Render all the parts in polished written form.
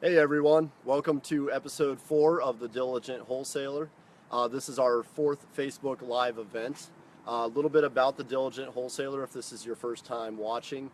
Hey everyone, welcome to episode 4 of The Diligent Wholesaler. This is our 4th Facebook Live event. A little bit about The Diligent Wholesaler if this is your first time watching.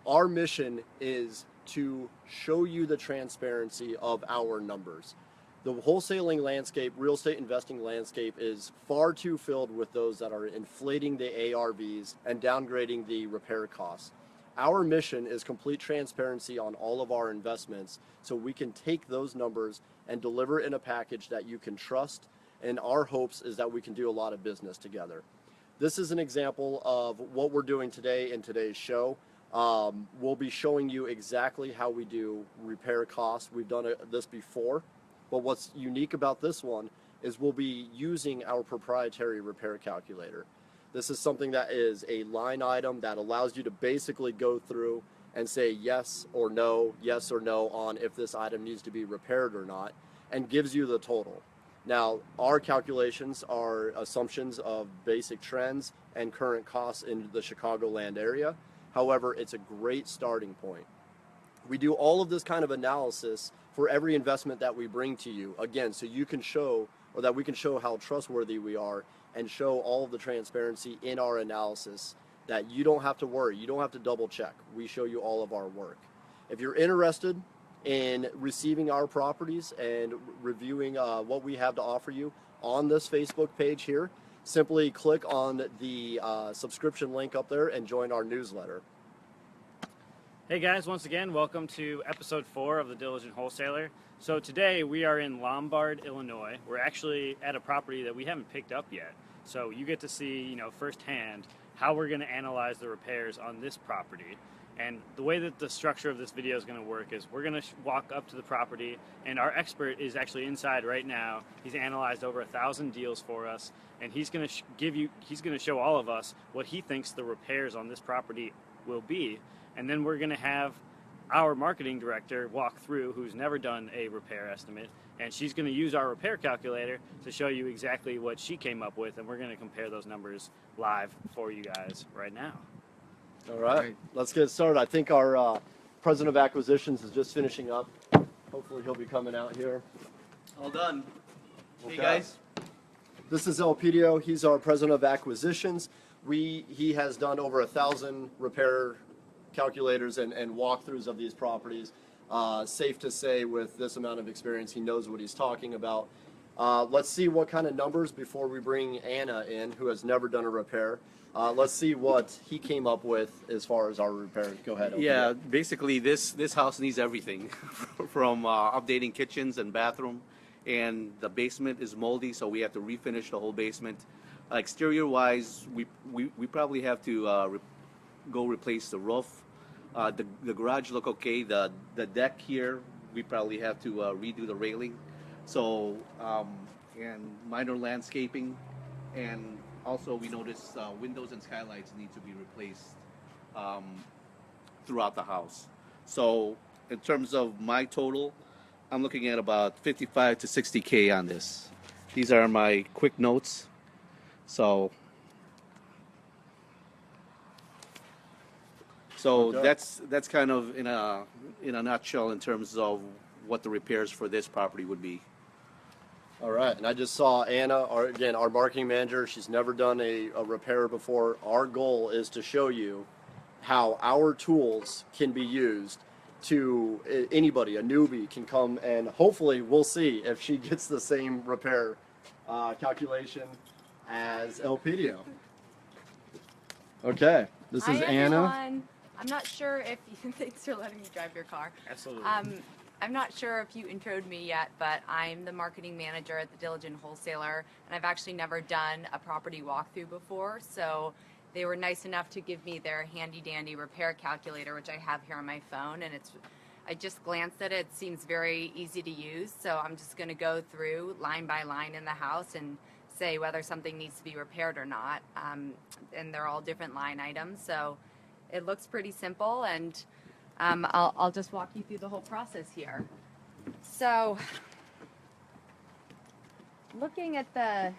Our mission is to show you the transparency of our numbers. The wholesaling landscape, real estate investing landscape, is far too filled with those that are inflating the ARVs and downgrading the repair costs. Our mission is complete transparency on all of our investments so we can take those numbers and deliver in a package that you can trust, and our hopes is that we can do a lot of business together. This is an example of what we're doing today in today's show. We'll be showing you exactly how we do repair costs. We've done this before, but what's unique about this one is we'll be using our proprietary repair calculator. This is something that is a line item that allows you to basically go through and say yes or no on if this item needs to be repaired or not, and gives you the total. Now, our calculations are assumptions of basic trends and current costs in the Chicagoland area. However, it's a great starting point. We do all of this kind of analysis for every investment that we bring to you, again, so you can show, or that we can show how trustworthy we are and show all of the transparency in our analysis, that you don't have to worry, you don't have to double check. We show you all of our work. If you're interested in receiving our properties and reviewing what we have to offer you on this Facebook page here, simply click on the subscription link up there and join our newsletter. Hey guys, once again, welcome to episode 4 of The Diligent Wholesaler. So today we are in Lombard, Illinois. We're actually at a property that we haven't picked up yet. So you get to see, firsthand how we're going to analyze the repairs on this property. And the way that the structure of this video is going to work is we're going to walk up to the property, and our expert is actually inside right now. He's analyzed over 1,000 deals for us, and he's going to show all of us what he thinks the repairs on this property will be. And then we're going to have our marketing director walk through, who's never done a repair estimate, and she's going to use our repair calculator to show you exactly what she came up with, and we're going to compare those numbers live for you guys right now. All right, let's get started. I think our president of acquisitions is just finishing up. Hopefully he'll be coming out here. All done. Okay. Hey guys. This is Elpidio. He's our president of acquisitions. He has done over 1,000 repair calculators and walkthroughs of these properties. Safe to say, with this amount of experience, he knows what he's talking about. Let's see what kind of numbers before we bring Anna in, who has never done a repair. Let's see what he came up with as far as our repair. Go ahead. Yeah, basically this house needs everything from updating kitchens and bathroom, and the basement is moldy, so we have to refinish the whole basement. Exterior wise, we probably have to go replace the roof. The garage look okay. The deck here, we probably have to redo the railing. So and minor landscaping, and also we noticed windows and skylights need to be replaced throughout the house. So in terms of my total, I'm looking at about 55 to 60K on this. These are my quick notes. So Okay. that's kind of in a nutshell in terms of what the repairs for this property would be. All right, and I just saw Anna, our marketing manager. She's never done a repair before. Our goal is to show you how our tools can be used to anybody, a newbie can come, and hopefully we'll see if she gets the same repair calculation as Elpidio. Okay, this is Hi, Anna. everyone. I'm not sure if you, thanks for letting me drive your car. Absolutely. I'm not sure if you introed me yet, but I'm the marketing manager at the Diligent Wholesaler, and I've actually never done a property walkthrough before, so they were nice enough to give me their handy dandy repair calculator, which I have here on my phone, and I just glanced at it. It seems very easy to use, so I'm just going to go through line by line in the house and say whether something needs to be repaired or not, and they're all different line items, so it looks pretty simple, and I'll just walk you through the whole process here. So, looking at the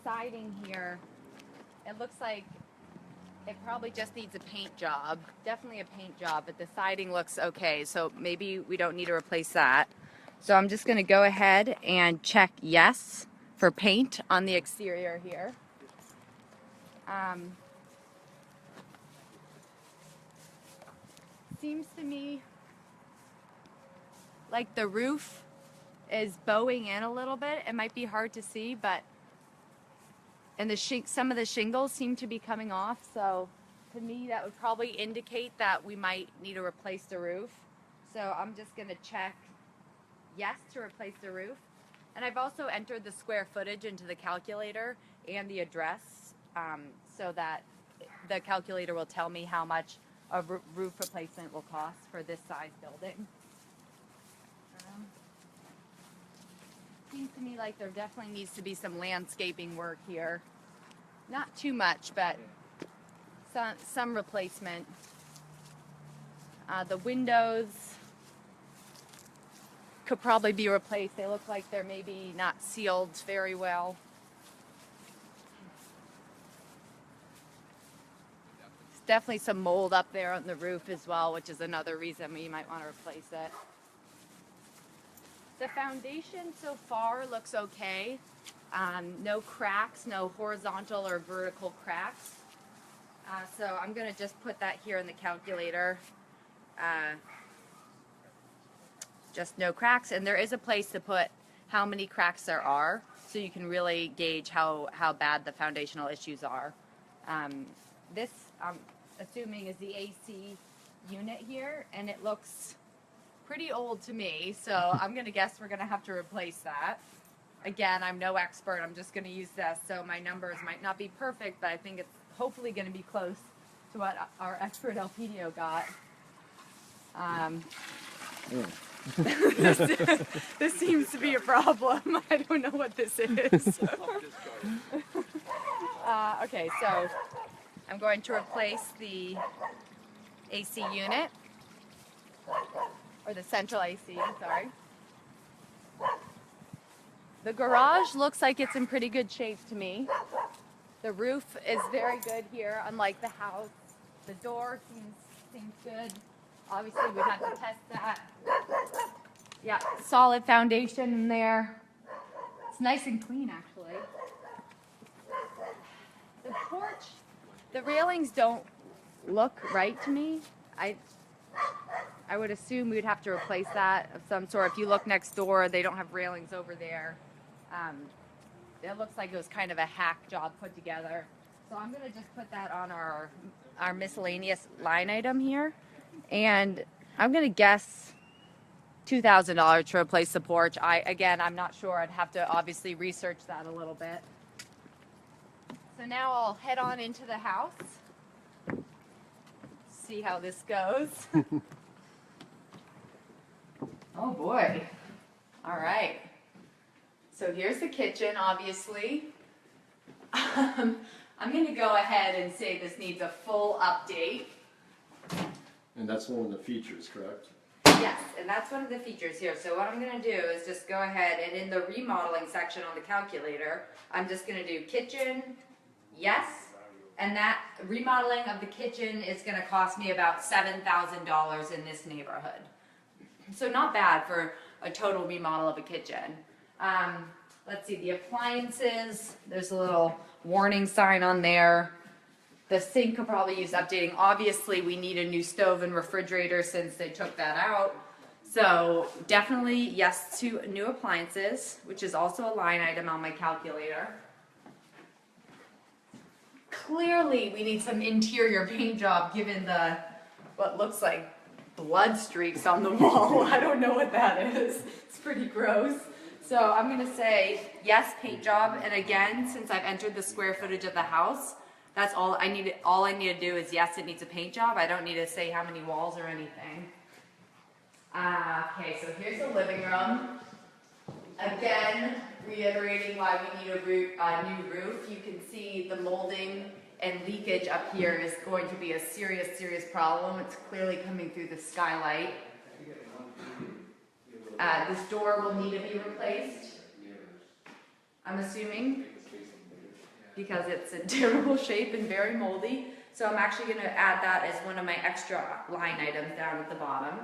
siding here, it looks like It probably just needs a paint job. Definitely a paint job, but the siding looks okay, so maybe we don't need to replace that. So I'm just gonna go ahead and check yes for paint on the exterior here. Seems to me like the roof is bowing in a little bit. It might be hard to see, but some of the shingles seem to be coming off, so to me that would probably indicate that we might need to replace the roof. So I'm just gonna check yes to replace the roof. And I've also entered the square footage into the calculator and the address, so that the calculator will tell me how much a roof replacement will cost for this size building. Seems to me like there definitely needs to be some landscaping work here. Not too much, but some replacement. The windows could probably be replaced. They look like they're maybe not sealed very well. There's definitely some mold up there on the roof as well, which is another reason we might want to replace it. The foundation so far looks okay. No cracks, no horizontal or vertical cracks. So I'm going to just put that here in the calculator. Just no cracks. And there is a place to put how many cracks there are, so you can really gauge how bad the foundational issues are. This, I'm assuming, is the AC unit here, and it looks pretty old to me, so I'm going to guess we're going to have to replace that. Again, I'm no expert. I'm just going to use this, so my numbers might not be perfect, but I think it's hopefully going to be close to what our expert Elpidio got. This seems to be a problem. I don't know what this is. Okay, so I'm going to replace the AC unit, or the central AC, sorry. The garage looks like it's in pretty good shape to me. The roof is very good here, unlike the house. The door seems good. Obviously, we'd have to test that. Yeah, solid foundation in there. It's nice and clean, actually. The porch, the railings don't look right to me. I would assume we'd have to replace that of some sort. If you look next door, they don't have railings over there. It looks like it was kind of a hack job put together. So I'm going to just put that on our miscellaneous line item here. And I'm going to guess $2,000 to replace the porch. Again, I'm not sure. I'd have to obviously research that a little bit. So now I'll head on into the house. See how this goes. Oh boy. All right. So here's the kitchen, obviously. I'm going to go ahead and say this needs a full update. And that's one of the features, correct? Yes, and that's one of the features here. So what I'm going to do is just go ahead and in the remodeling section on the calculator, I'm just going to do kitchen, yes, and that remodeling of the kitchen is going to cost me about $7,000 in this neighborhood. So not bad for a total remodel of a kitchen. Let's see, the appliances, there's a little warning sign on there. The sink could probably use updating. Obviously, we need a new stove and refrigerator since they took that out. So definitely yes to new appliances, which is also a line item on my calculator. Clearly, we need some interior paint job given the what looks like blood streaks on the wall. I don't know what that is. It's pretty gross. So I'm going to say yes, paint job. And again, since I've entered the square footage of the house, that's all I need. All I need to do is yes, it needs a paint job. I don't need to say how many walls or anything. Okay, so here's the living room. Again, reiterating why we need a new roof. You can see the molding and leakage up here is going to be a serious, serious problem. It's clearly coming through the skylight. This door will need to be replaced, I'm assuming, because it's in terrible shape and very moldy. So I'm actually going to add that as one of my extra line items down at the bottom.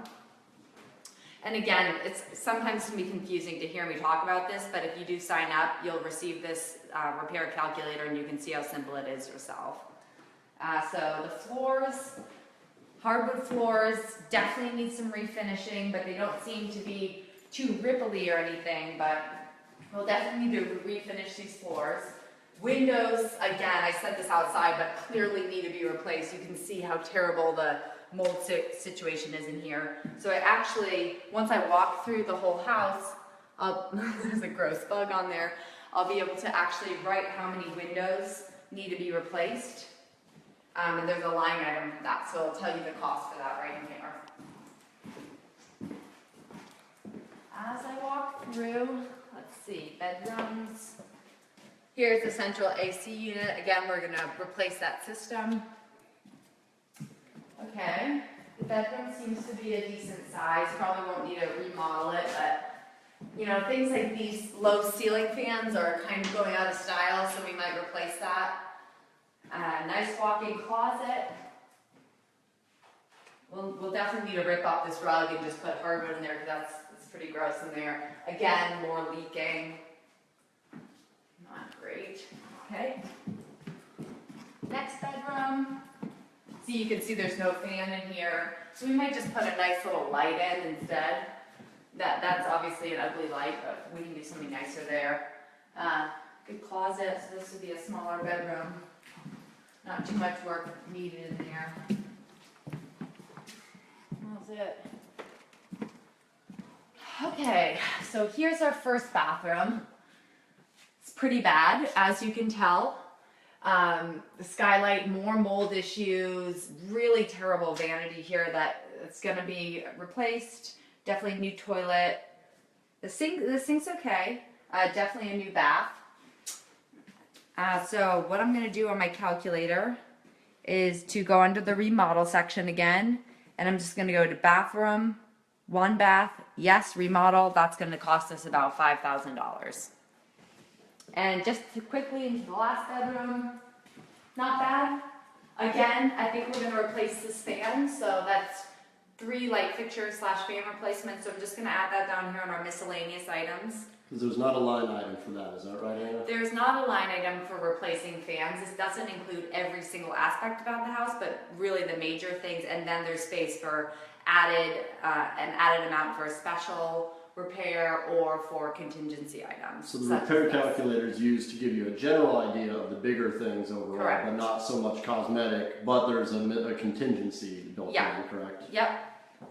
And again, it's sometimes can be confusing to hear me talk about this, but if you do sign up, you'll receive this repair calculator and you can see how simple it is yourself. So the floors, hardwood floors, definitely need some refinishing, but they don't seem to be too ripply or anything, but we'll definitely need to refinish these floors. Windows, again, I said this outside, but clearly need to be replaced. You can see how terrible the mold situation is in here. So I actually, once I walk through the whole house, there's a gross bug on there, I'll be able to actually write how many windows need to be replaced. And there's a line item for that, so I'll tell you the cost for that right in here. As I walk through, let's see, bedrooms. Here's the central AC unit. Again, we're gonna replace that system. Okay, the bedroom seems to be a decent size. Probably won't need to remodel it, but you know, things like these low ceiling fans are kind of going out of style, so we might replace that. Nice walk-in closet. We'll definitely need to rip up this rug and just put hardwood in there because it's pretty gross in there. Again, more leaking. Not great. Okay. Next bedroom. See, you can see there's no fan in here. So we might just put a nice little light in instead. That's obviously an ugly light, but we can do something nicer there. Good closet, so this would be a smaller bedroom. Not too much work needed in there. That's it. Okay, so here's our first bathroom. It's pretty bad, as you can tell. The skylight, more mold issues, really terrible vanity here that it's gonna be replaced. Definitely new toilet. The sink's okay. Definitely a new bath. So what I'm gonna do on my calculator is to go under the remodel section again, and I'm just gonna go to bathroom, one bath, yes, remodel. That's gonna cost us about $5,000. And just to quickly into the last bedroom, not bad. Again, I think we're gonna replace this fan, so that's 3 light fixtures / fan replacements. So I'm just gonna add that down here on our miscellaneous items. Because there's not a line item for that, is that right, Anna? There's not a line item for replacing fans. This doesn't include every single aspect about the house, but really the major things. And then there's space for an added amount for a special repair or for contingency items. So the repair calculator is used to give you a general idea of the bigger things overall, Correct. but not so much cosmetic, but there's a contingency built Yeah. in, correct? Yep.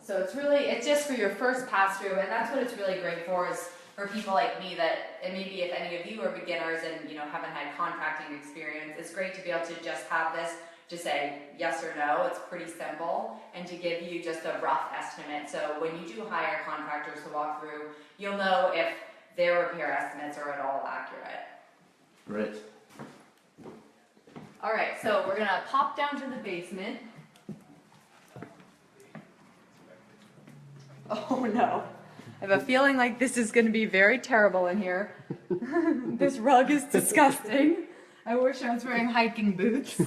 So it's just for your first pass through, and that's what it's really great for, is for people like me that, and maybe if any of you are beginners and haven't had contracting experience, it's great to be able to just have this to say yes or no. It's pretty simple, and to give you just a rough estimate. So when you do hire contractors to walk through, you'll know if their repair estimates are at all accurate. Great. All right, so we're gonna pop down to the basement. Oh no. I have a feeling like this is going to be very terrible in here. This rug is disgusting. I wish I was wearing hiking boots.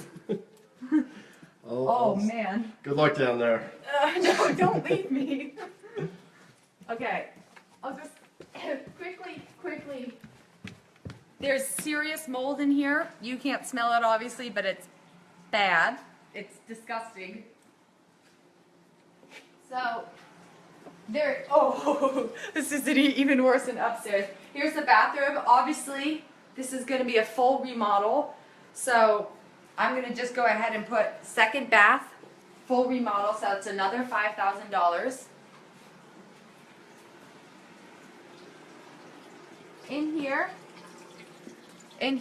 Oh man. Good luck down there. No, don't leave me. Okay, I'll just quickly. There's serious mold in here. You can't smell it obviously, but it's bad. It's disgusting. So, this is even worse than upstairs. Here's the bathroom. Obviously, this is going to be a full remodel. So, I'm going to just go ahead and put second bath, full remodel. So, it's another $5,000. In here, I'm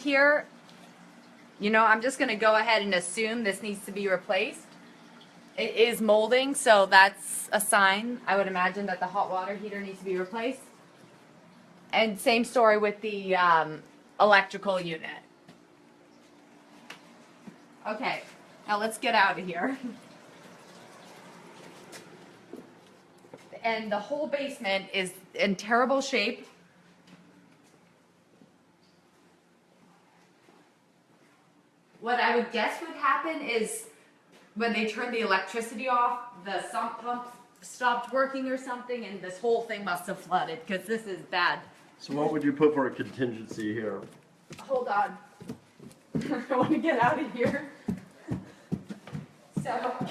just going to go ahead and assume this needs to be replaced. It is molding, so that's a sign. I would imagine that the hot water heater needs to be replaced. And same story with the electrical unit. Okay, now let's get out of here. And the whole basement is in terrible shape. What I would guess would happen is when they turned the electricity off, the sump pump stopped working or something, and this whole thing must have flooded because this is bad. So what would you put for a contingency here? Hold on. I want to get out of here. So,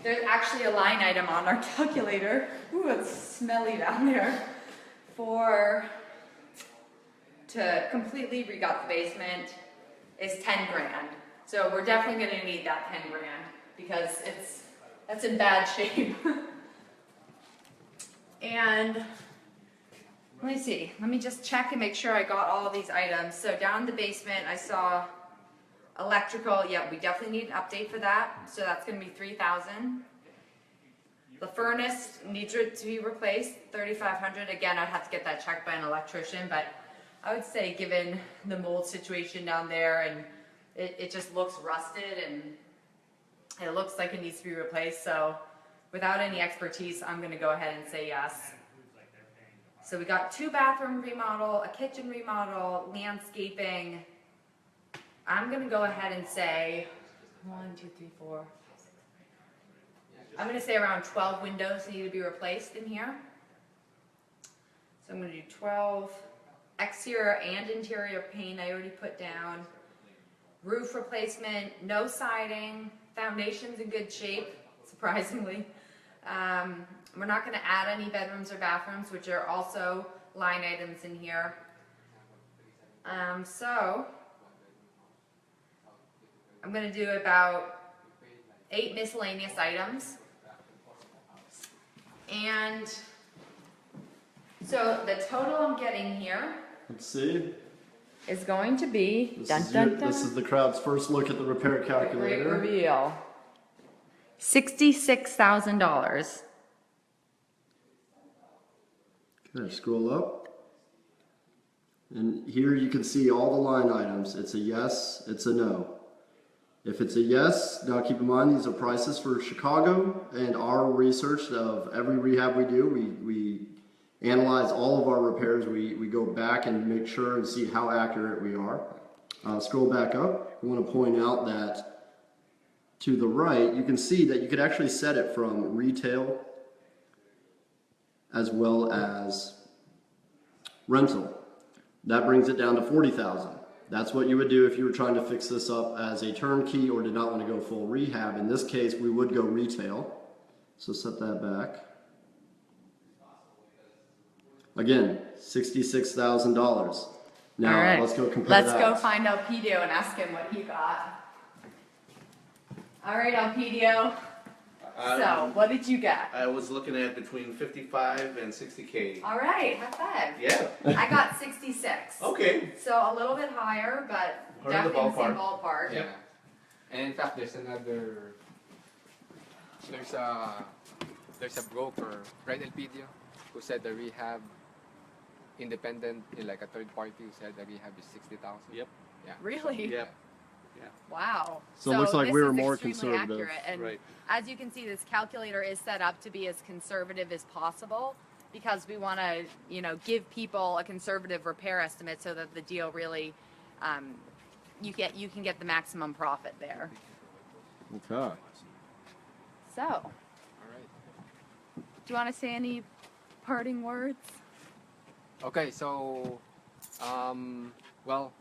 there's actually a line item on our calculator. Ooh, it's smelly down there. To completely regut the basement is 10 grand. So we're definitely going to need that 10 grand because that's in bad shape. And let me see. Let me just check and make sure I got all of these items. So down in the basement, I saw electrical. Yeah, we definitely need an update for that. So that's going to be $3,000. The furnace needs to be replaced, $3,500. Again, I'd have to get that checked by an electrician, but I would say given the mold situation down there and it just looks rusted and it looks like it needs to be replaced. So without any expertise, I'm going to go ahead and say yes. So we got 2 bathroom remodel, a kitchen remodel, landscaping. I'm going to go ahead and say 1, 2, 3, 4. I'm going to say around 12 windows need to be replaced in here. So I'm going to do 12. Exterior and interior paint I already put down. Roof replacement, no siding, foundation's in good shape, surprisingly. We're not going to add any bedrooms or bathrooms, which are also line items in here. So I'm going to do about 8 miscellaneous items. And so the total I'm getting here, Let's see. is going to be This is the crowd's first look at the repair great calculator. reveal. $66,000. Okay, scroll up. And here you can see all the line items. It's a yes, it's a no. If it's a yes, now keep in mind these are prices for Chicago, and our research of every rehab we do, we analyze all of our repairs. We go back and make sure and see how accurate we are. Scroll back up. I want to point out that to the right, you can see that you could actually set it from retail as well as rental. That brings it down to $40,000. That's what you would do if you were trying to fix this up as a turnkey or did not want to go full rehab. In this case, we would go retail. So set that back. Again, $66,000. Now, All right. let's go compare Let's that. go find Elpidio and ask him what he got. All right, Elpidio. So, what did you get? I was looking at between 55 and 60K. All right, high five. Yeah. I got 66. Okay. So a little bit higher, but Part of the definitely in the same ballpark. ballpark. Yeah. And in fact, there's a broker, right, Elpidio, who said the rehab independent, like a third party, who said the rehab is 60,000. Yep. Yeah. Really? Yep. Wow. So it looks like this we were is more extremely conservative. accurate. And Right. as you can see, this calculator is set up to be as conservative as possible because we want to, give people a conservative repair estimate so that the deal really, you can get the maximum profit there. Okay. So, All right. do you want to say any parting words? Okay, so, well,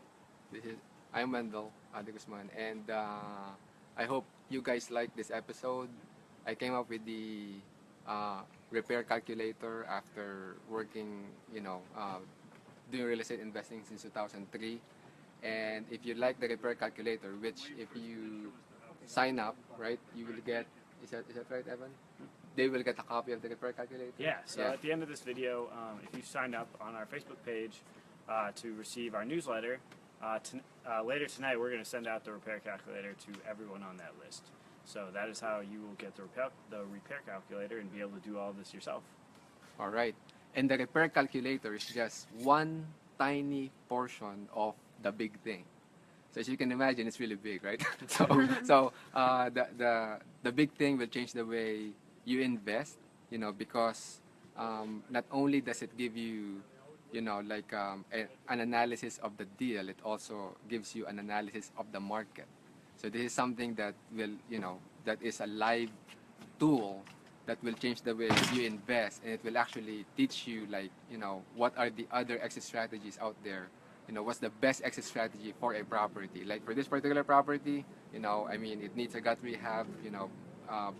I'm Wendell De Guzman, and I hope you guys like this episode. I came up with the repair calculator after working, doing real estate investing since 2003. And if you like the repair calculator, which if you sign up, right, you will get, is that right, Evan? They will get a copy of the repair calculator? Yeah, so Yeah. at the end of this video, if you sign up on our Facebook page to receive our newsletter, later tonight we're going to send out the repair calculator to everyone on that list. So that is how you will get the repair calculator and be able to do all this yourself. All right. And the repair calculator is just one tiny portion of the big thing. So as you can imagine, it's really big, right? so the big thing will change the way you invest, because not only does it give you, an analysis of the deal, it also gives you an analysis of the market. So this is something that will, that is a live tool that will change the way you invest, and it will actually teach you, like, what are the other exit strategies out there. What's the best exit strategy for a property. Like for this particular property, I mean, it needs a gut rehab,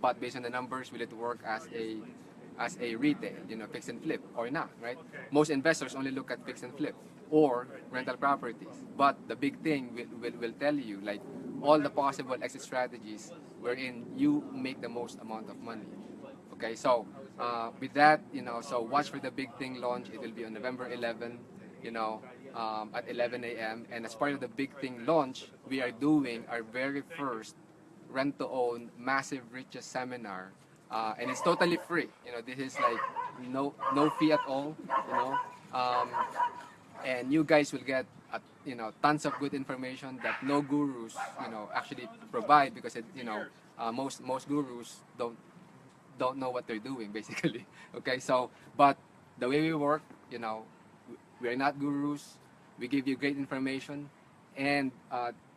but based on the numbers, will it work as a retail, fix and flip or not, right? Most investors only look at fix and flip or rental properties. But the big thing will tell you, like, all the possible exit strategies wherein you make the most amount of money. Okay, so with that, so watch for the big thing launch. It will be on November 11, at 11 a.m. And as part of the big thing launch, we are doing our very first rent-to-own massive riches seminar, and it's totally free. This is like no fee at all. Um, and you guys will get tons of good information that no gurus actually provide, because most gurus don't know what they're doing, basically. Okay, so but the way we work, we're not gurus. We give you great information, and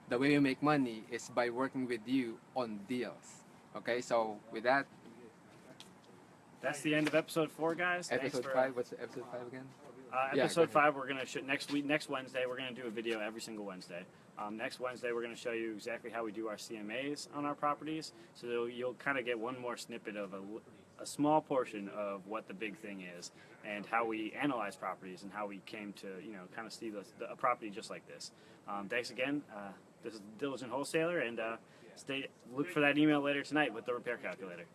the way we make money is by working with you on deals. Okay, so with that, That's the end of episode 4, guys. episode 5. What's episode 5 again? Yeah, Episode go ahead. 5, we're gonna next Wednesday. We're gonna do a video every single Wednesday. Next Wednesday, we're gonna show you exactly how we do our CMAs on our properties. So you'll kind of get one more snippet of a small portion of what the big thing is, and how we analyze properties, and how we came to kind of see a property just like this. Thanks again. This is Diligent Wholesaler, and look for that email later tonight with the repair calculator.